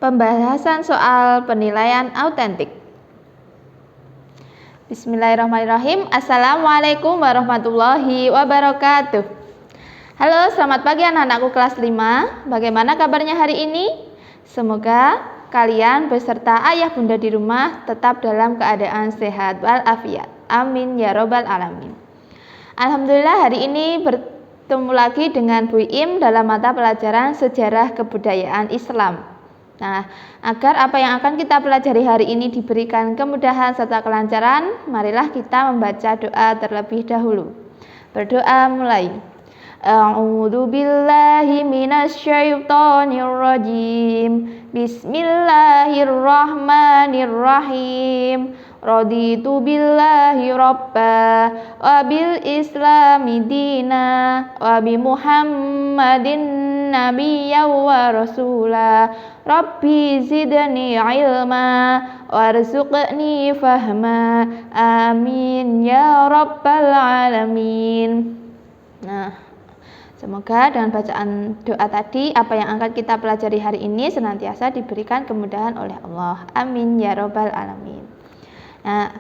Pembahasan soal penilaian autentik. Bismillahirrahmanirrahim. Assalamualaikum warahmatullahi wabarakatuh. Halo, selamat pagi anak-anakku kelas 5. Bagaimana kabarnya hari ini? Semoga kalian beserta ayah bunda di rumah tetap dalam keadaan sehat walafiat. Amin ya robbal alamin. Alhamdulillah hari ini bertemu lagi dengan Bu Im dalam mata pelajaran Sejarah Kebudayaan Islam. Nah, agar apa yang akan kita pelajari hari ini diberikan kemudahan serta kelancaran, marilah kita membaca doa terlebih dahulu. Berdoa mulai. A'udzu billahi minasyaitonir rajim. Bismillahirrahmanirrahim. Raditu billahi robba wa bil islami dina wa bi muhammadin nabiyya wa rasula rabbi zidni ilma warzuqni fahma amin ya rabbal alamin. Nah, semoga dengan bacaan doa tadi apa yang akan kita pelajari hari ini senantiasa diberikan kemudahan oleh Allah. Amin ya rabbal alamin. Nah,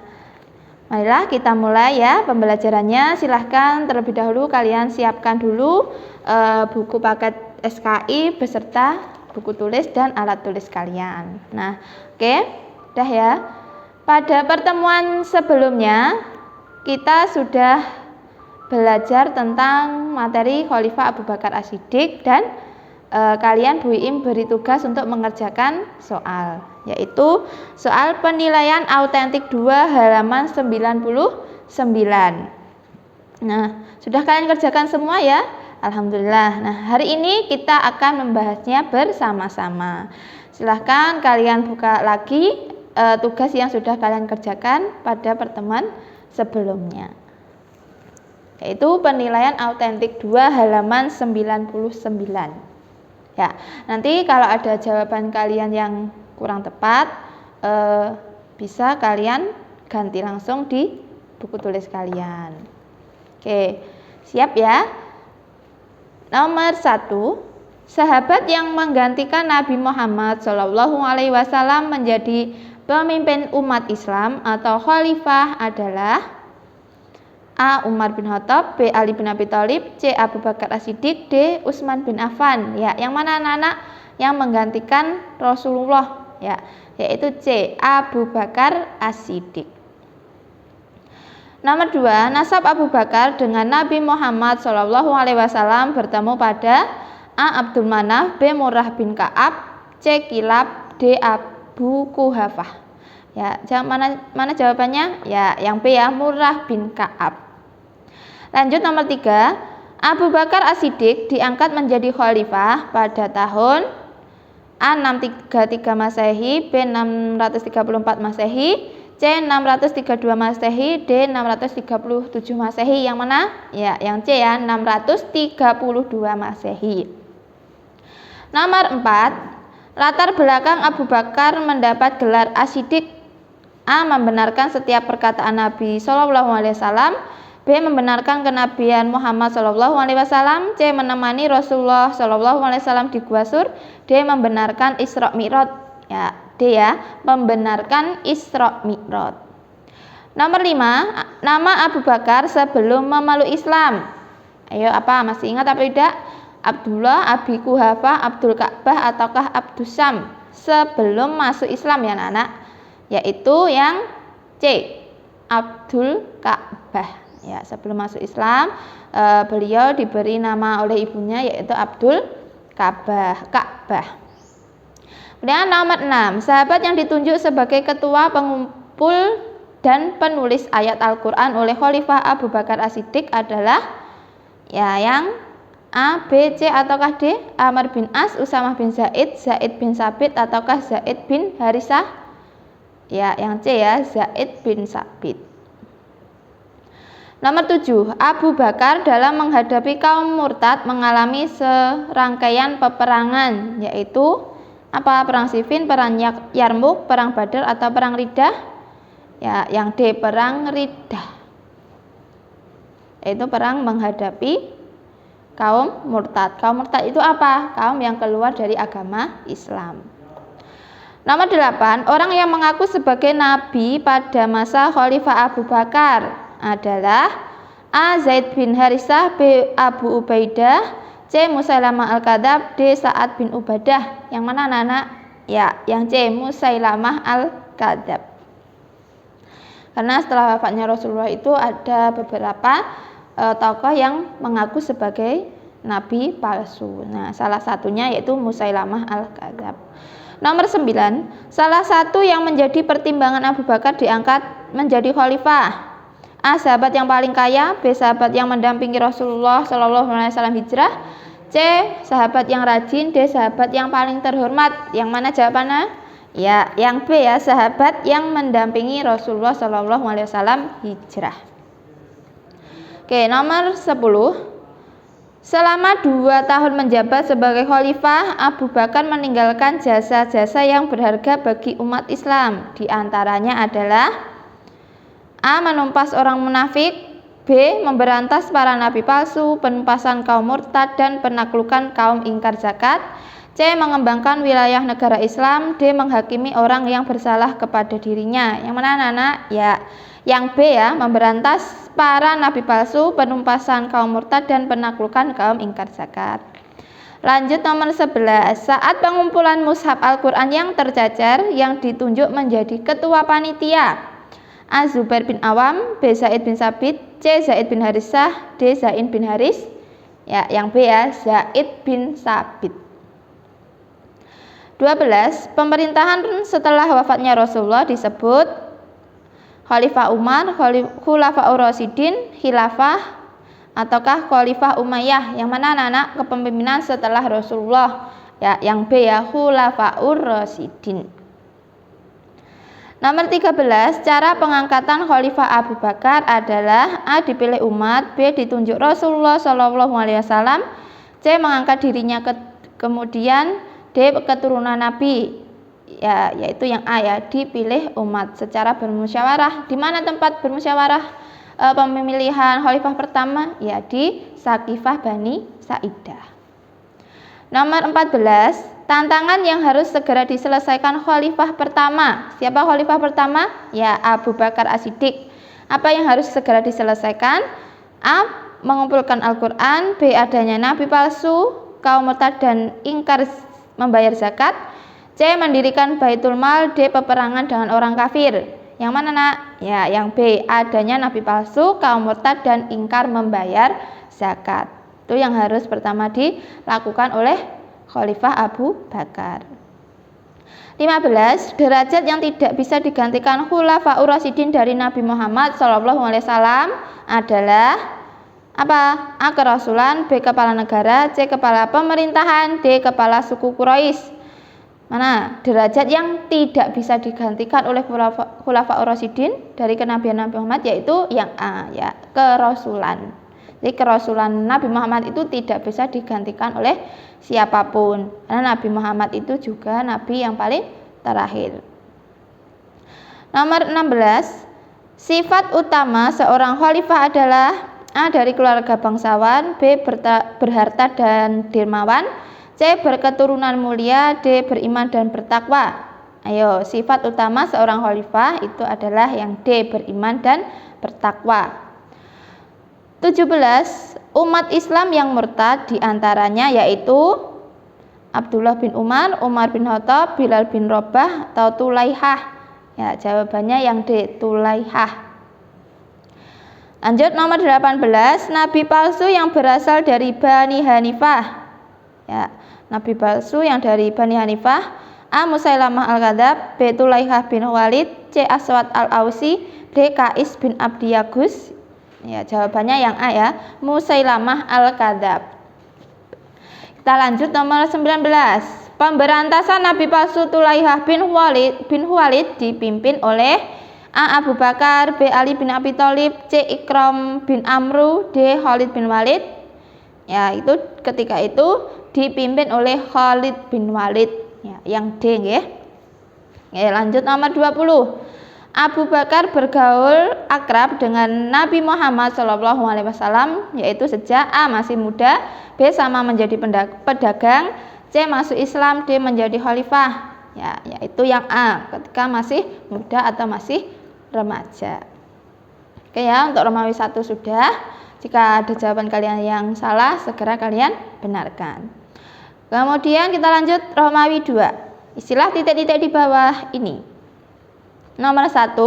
marilah kita mulai ya pembelajarannya. Silahkan terlebih dahulu kalian siapkan dulu buku paket SKI beserta buku tulis dan alat tulis kalian. Nah, oke, udah ya. Pada pertemuan sebelumnya kita sudah belajar tentang materi Khalifah Abu Bakar As-Siddiq dan kalian Bu Im beri tugas untuk mengerjakan soal, yaitu soal penilaian autentik 2 halaman 99. Nah, sudah kalian kerjakan semua ya? Alhamdulillah. Nah, hari ini kita akan membahasnya bersama-sama. Silahkan kalian buka lagi tugas yang sudah kalian kerjakan pada pertemuan sebelumnya, yaitu penilaian autentik 2 halaman 99. Ya, nanti kalau ada jawaban kalian yang kurang tepat, bisa kalian ganti langsung di buku tulis kalian. Oke, siap ya? Nomor 1, sahabat yang menggantikan Nabi Muhammad SAW menjadi pemimpin umat Islam atau khalifah adalah A. Umar bin Khattab, B. Ali bin Abi Thalib, C. Abu Bakar As-Siddiq, D. Utsman bin Affan. Ya, yang mana anak-anak yang menggantikan Rasulullah? Ya, yaitu C. Abu Bakar As-Siddiq. Nomor 2, nasab Abu Bakar dengan Nabi Muhammad SAW bertemu pada A. Abdul Manaf, B. Murrah bin Ka'ab, C. Kilab, D. Abu Kuhafah. Ya, mana jawabannya? Ya, yang B ya, Murrah bin Ka'ab. Lanjut nomor 3, Abu Bakar As-Siddiq diangkat menjadi khalifah pada tahun A. 633 Masehi, B. 634 Masehi, C. 632 Masehi, D. 637 Masehi. Yang mana? Ya, yang C ya, 632 Masehi. Nomor 4, latar belakang Abu Bakar mendapat gelar As-Siddiq. A. Membenarkan setiap perkataan Nabi SAW, B. Membenarkan kenabian Muhammad SAW, C. Menemani Rasulullah SAW di Gua Sur, D. Membenarkan Isra Mi'raj. Ya, D ya, membenarkan Isra Mi'raj. Nomor 5, nama Abu Bakar sebelum memeluk Islam. Ayo, apa? Masih ingat apa tidak? Abdullah, Abi Kuhafah, Abdul Ka'bah, ataukah Abdus Syam sebelum masuk Islam ya anak-anak? Yaitu yang C, Abdul Ka'bah. Ya, sebelum masuk Islam beliau diberi nama oleh ibunya yaitu Abdul Ka'bah. Kemudian nomor 6, sahabat yang ditunjuk sebagai ketua pengumpul dan penulis ayat Al-Quran oleh Khalifah Abu Bakar As-Siddiq adalah ya yang A, B, C ataukah D? Amr bin As, Usamah bin Zaid, Zaid bin Sabit ataukah Zaid bin Harisah? Ya, yang C ya, Zaid bin Sabit. Nomor 7, Abu Bakar dalam menghadapi kaum murtad mengalami serangkaian peperangan, yaitu apa? Perang Siffin, perang Yarmuk, perang Badar atau perang Riddah? Ya, yang D, perang Riddah. Yaitu perang menghadapi kaum murtad. Kaum murtad itu apa? Kaum yang keluar dari agama Islam. Nomor 8, orang yang mengaku sebagai nabi pada masa Khalifah Abu Bakar adalah A. Zaid bin Harisah, B. Abu Ubaidah, C. Musailamah Al-Kadzab, D. Sa'ad bin Ubadah. Yang mana anak-anak? Ya, yang C. Musailamah Al-Kadzab. Karena setelah wafatnya Rasulullah itu ada beberapa tokoh yang mengaku sebagai nabi palsu. Nah, salah satunya yaitu Musailamah Al-Kadzab. Nomor 9, salah satu yang menjadi pertimbangan Abu Bakar diangkat menjadi khalifah. A. Sahabat yang paling kaya, B. Sahabat yang mendampingi Rasulullah SAW hijrah, C. Sahabat yang rajin, D. Sahabat yang paling terhormat. Yang mana jawabannya? Ya, yang B ya, sahabat yang mendampingi Rasulullah SAW hijrah. Oke, nomor 10. Selama 2 tahun menjabat sebagai khalifah, Abu Bakar meninggalkan jasa-jasa yang berharga bagi umat Islam. Di antaranya adalah A. Menumpas orang munafik, B. Memberantas para nabi palsu, penumpasan kaum murtad dan penaklukan kaum ingkar zakat, C. Mengembangkan wilayah negara Islam, D. Menghakimi orang yang bersalah kepada dirinya. Yang mana anak-anak? Ya, yang B ya, memberantas para nabi palsu, penumpasan kaum murtad dan penaklukan kaum ingkar zakat. Lanjut nomor 11. Saat pengumpulan mushaf Al-Quran yang tercecer, yang ditunjuk menjadi ketua panitia A. Zubair bin Awam, B. Zaid bin Sabit, C. Zaid bin Harisah, D. Zaid bin Haris. Ya, yang B ya, Zaid bin Sabit. 12. Pemerintahan setelah wafatnya Rasulullah disebut Khalifah Umar, Khulafaur Rasyidin, Khilafah, ataukah Khalifah Umayyah. Yang mana anak-anak kepemimpinan setelah Rasulullah? Ya, yang B ya, Khulafaur Rasyidin. Nomor 13, cara pengangkatan Khalifah Abu Bakar adalah A. Dipilih umat, B. Ditunjuk Rasulullah SAW, C. Mengangkat dirinya kemudian D. Keturunan Nabi, ya, yaitu yang A ya, dipilih umat secara bermusyawarah. Di mana tempat bermusyawarah pemilihan khalifah pertama? Ya, di Saqifah Bani Sa'idah. Nomor 14, tantangan yang harus segera diselesaikan khalifah pertama. Siapa khalifah pertama? Ya, Abu Bakar As-Siddiq. Apa yang harus segera diselesaikan? A. Mengumpulkan Al-Quran, B. Adanya nabi palsu, kaum murtad dan ingkar membayar zakat, C. Mendirikan Baitul Mal, D. Peperangan dengan orang kafir. Yang mana nak? Ya, yang B. Adanya nabi palsu, kaum murtad dan ingkar membayar zakat. Itu yang harus pertama dilakukan oleh Khalifah Abu Bakar. 15. Derajat yang tidak bisa digantikan Khulafaur Rasyidin dari Nabi Muhammad SAW adalah apa? A. Kerasulan, B. Kepala negara, C. Kepala pemerintahan, D. Kepala suku Quraisy. Mana derajat yang tidak bisa digantikan oleh Khulafaur Rasyidin dari kenabian Nabi Muhammad, yaitu yang A ya, kerasulan. Jadi kerasulan Nabi Muhammad itu tidak bisa digantikan oleh siapapun, karena Nabi Muhammad itu juga nabi yang paling terakhir. Nomor 16. Sifat utama seorang khalifah adalah A. Dari keluarga bangsawan, B. Berharta dan dermawan, C. Berketurunan mulia, D. Beriman dan bertakwa. Ayo, sifat utama seorang khalifah itu adalah yang D. Beriman dan bertakwa. 17. Umat Islam yang murtad diantaranya yaitu Abdullah bin Umar, Umar bin Khattab, Bilal bin Rabah, atau Tulaihah. Ya, jawabannya yang D. Tulaihah. Lanjut nomor 18, nabi palsu yang berasal dari Bani Hanifah. Ya, nabi palsu yang dari Bani Hanifah. A. Musailamah Al-Kadzab, B. Tulaihah bin Walid, C. Aswad Al-Ausi, D. Qais bin Abdi Yagus. Ya, jawabannya yang A ya, Musailamah Al-Kadzab. Kita lanjut nomor 19. Pemberantasan nabi palsu Tulaihah bin Walid dipimpin oleh A. Abu Bakar, B. Ali bin Abi Thalib, C. Ikram bin Amru, D. Khalid bin Walid. Ya, itu ketika itu dipimpin oleh Khalid bin Walid. Ya, yang D nggih. Ya, lanjut nomor 20. Abu Bakar bergaul akrab dengan Nabi Muhammad SAW, yaitu sejak A. masih muda, B. sama menjadi pedagang, C. masuk Islam, D. menjadi khalifah. ya, yaitu yang A, ketika masih muda atau masih remaja. Oke ya, untuk Romawi 1 sudah. Jika ada jawaban kalian yang salah, segera kalian benarkan. Kemudian kita lanjut Romawi 2. Istilah titik-titik di bawah ini. Nomor 1,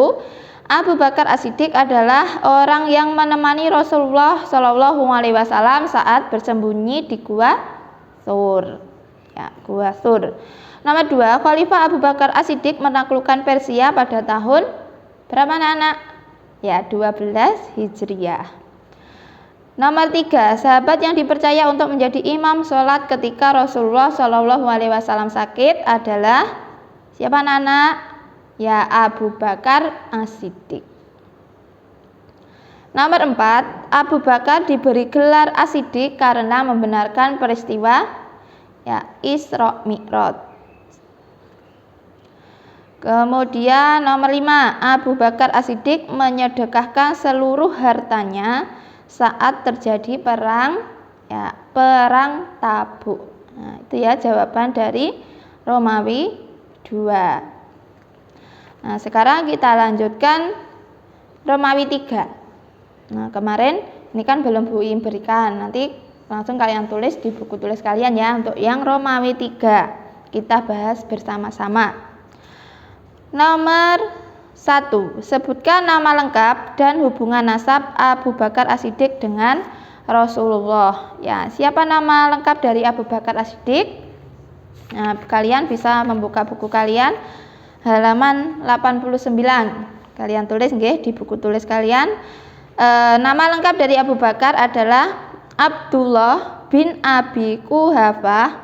Abu Bakar As-Siddiq adalah orang yang menemani Rasulullah Shallallahu Alaihi Wasallam saat bersembunyi di Gua Thur. Ya, Gua Thur. Nomor 2, Khalifah Abu Bakar As-Siddiq menaklukkan Persia pada tahun berapa anak? Ya, 12 Hijriah. Nomor 3, sahabat yang dipercaya untuk menjadi imam sholat ketika Rasulullah Shallallahu Alaihi Wasallam sakit adalah siapa anak? Ya, Abu Bakar As-Siddiq. Nomor 4, Abu Bakar diberi gelar As-Siddiq karena membenarkan peristiwa ya Isra Mi'raj. Kemudian nomor 5, Abu Bakar As-Siddiq menyedekahkan seluruh hartanya saat terjadi perang Tabuk. Nah, itu ya jawaban dari Romawi 2. Nah, sekarang kita lanjutkan Romawi 3. Nah, kemarin ini kan belum Bu Im berikan. Nanti langsung kalian tulis di buku tulis kalian ya. Untuk yang Romawi 3 kita bahas bersama-sama. Nomor 1, sebutkan nama lengkap dan hubungan nasab Abu Bakar As-Siddiq dengan Rasulullah. Ya, siapa nama lengkap dari Abu Bakar As-Siddiq? Nah, kalian bisa membuka buku kalian halaman 89. Kalian tulis nggih di buku tulis kalian. Nama lengkap dari Abu Bakar adalah Abdullah bin Abi Quhafah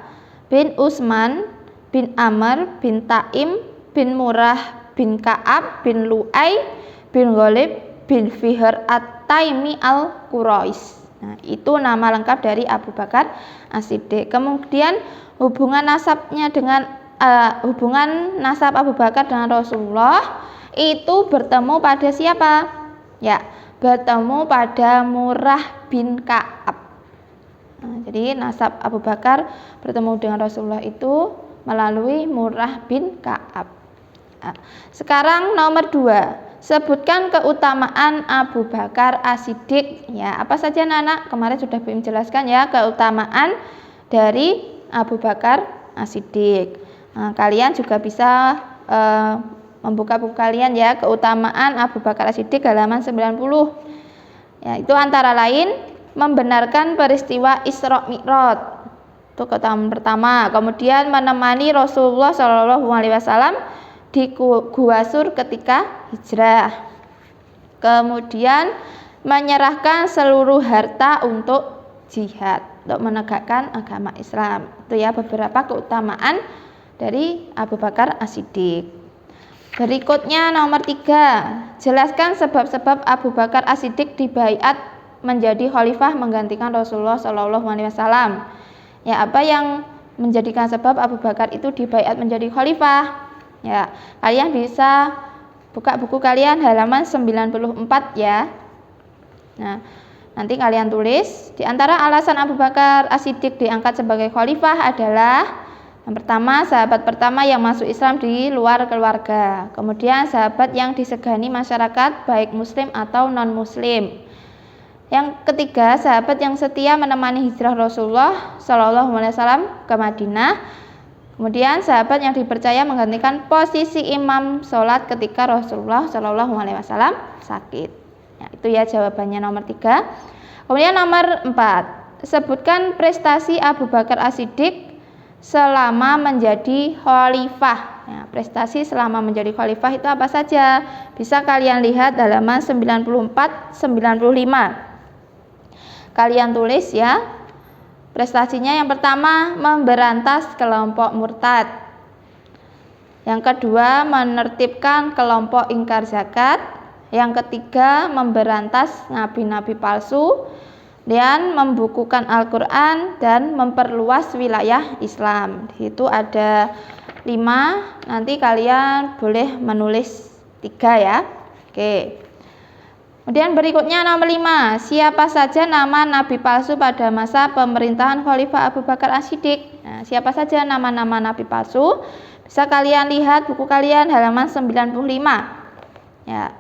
bin Utsman bin Amr bin Taim bin Murrah bin Ka'ab bin Lu'ay bin Ghalib bin Fihr At-Taimi Al-Quraish. Nah, itu nama lengkap dari Abu Bakar As-Siddiq. Kemudian hubungan nasab Abu Bakar dengan Rasulullah itu bertemu pada siapa? Ya, bertemu pada Murrah bin Ka'ab. Nah, jadi nasab Abu Bakar bertemu dengan Rasulullah itu melalui Murrah bin Ka'ab. Nah, sekarang nomor 2, sebutkan keutamaan Abu Bakar As-Siddiq. Ya, apa saja anak? Kemarin sudah Bu Im jelaskan ya keutamaan dari Abu Bakar As-Siddiq. Nah, kalian juga bisa membuka buku kalian ya, keutamaan Abu Bakar As-Siddiq halaman 90. Ya, itu antara lain membenarkan peristiwa Isra Mi'raj. Itu keutamaan pertama. Kemudian menemani Rasulullah Shallallahu Alaihi Wasallam di Gua Thur ketika hijrah. Kemudian menyerahkan seluruh harta untuk jihad, untuk menegakkan agama Islam. Itu ya beberapa keutamaan dari Abu Bakar As-Siddiq. Berikutnya nomor 3, jelaskan sebab-sebab Abu Bakar As-Siddiq dibaiat menjadi khalifah menggantikan Rasulullah Shallallahu Alaihi Wasallam. Ya, apa yang menjadikan sebab Abu Bakar itu dibaiat menjadi khalifah? Ya, kalian bisa buka buku kalian halaman 94 ya. Nah, nanti kalian tulis di antara alasan Abu Bakar As-Siddiq diangkat sebagai khalifah adalah yang pertama, sahabat pertama yang masuk Islam di luar keluarga. Kemudian sahabat yang disegani masyarakat baik muslim atau non-muslim. Yang ketiga, sahabat yang setia menemani hijrah Rasulullah Shallallahu Alaihi Wasallam ke Madinah. Kemudian sahabat yang dipercaya menggantikan posisi imam sholat ketika Rasulullah Shallallahu Alaihi Wasallam sakit. Ya, itu ya jawabannya nomor 3. Kemudian nomor 4, sebutkan prestasi Abu Bakar As-Siddiq selama menjadi khalifah. Ya, prestasi selama menjadi khalifah itu apa saja? Bisa kalian lihat halaman 94, 95. Kalian tulis ya. Prestasinya yang pertama memberantas kelompok murtad. Yang kedua menertibkan kelompok ingkar zakat. Yang ketiga memberantas nabi-nabi palsu dan membukukan Al-Quran dan memperluas wilayah Islam. Itu ada 5, nanti kalian boleh menulis 3 ya. Oke. Kemudian berikutnya nomor 5, siapa saja nama nabi palsu pada masa pemerintahan Khalifah Abu Bakar As-Siddiq? Nah, siapa saja nama-nama nabi palsu? Bisa kalian lihat buku kalian halaman 95. Ya.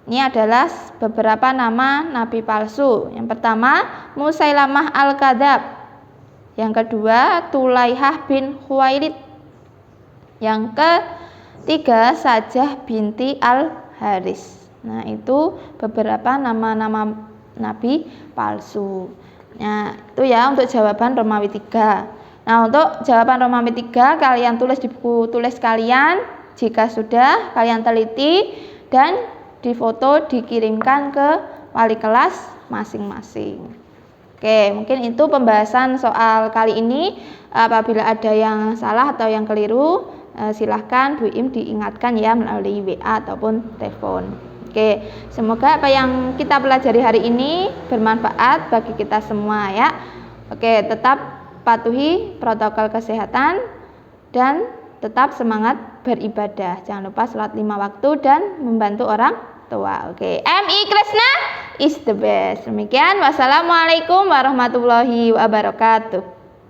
Ini adalah beberapa nama nabi palsu. Yang pertama, Musailamah al-Kadzab. Yang kedua, Tulaihah bin Khuwailid. Yang ketiga, Sajah binti al-Haris. Nah, itu beberapa nama-nama nabi palsu. Nah, itu ya untuk jawaban Romawi 3. Nah, untuk jawaban Romawi 3 kalian tulis di buku tulis kalian. Jika sudah, kalian teliti dan difoto dikirimkan ke wali kelas masing-masing. Oke, mungkin itu pembahasan soal kali ini. Apabila ada yang salah atau yang keliru, silahkan Bu Im diingatkan ya melalui WA ataupun telepon. Oke, semoga apa yang kita pelajari hari ini bermanfaat bagi kita semua ya. Oke, tetap patuhi protokol kesehatan dan tetap semangat beribadah. Jangan lupa sholat 5 waktu dan membantu orang tua. Oke, MI Kresna is the best. Demikian, wassalamualaikum warahmatullahi wabarakatuh.